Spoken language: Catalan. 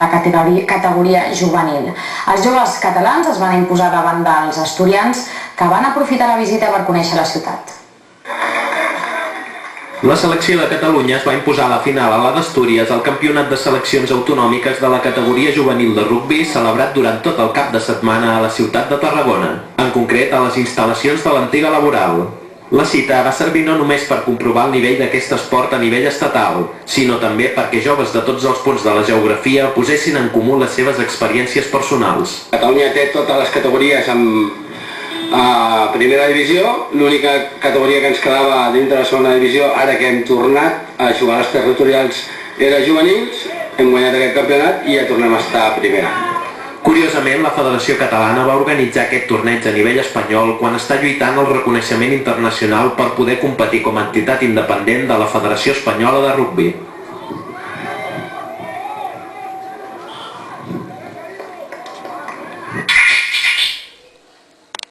la categoria juvenil. Els joves catalans es van imposar davant dels asturians, que van aprofitar la visita per conèixer la ciutat. La selecció de Catalunya es va imposar a la final a la d'Astúries al campionat de seleccions autonòmiques de la categoria juvenil de rugbi celebrat durant tot el cap de setmana a la ciutat de Tarragona, en concret a les instal·lacions de l'antiga laboral. La cita va servir no només per comprovar el nivell d'aquest esport a nivell estatal, sinó també perquè joves de tots els punts de la geografia posessin en comú les seves experiències personals. Catalunya té totes les categories a primera divisió, l'única categoria que ens quedava dintre de la segona divisió, ara que hem tornat a jugar a les territorials, era juvenils, hem guanyat aquest campionat i ja tornem a estar a primera. Curiosament, la Federació Catalana va organitzar aquest torneig a nivell espanyol quan està lluitant el reconeixement internacional per poder competir com a entitat independent de la Federació Espanyola de Rugbi.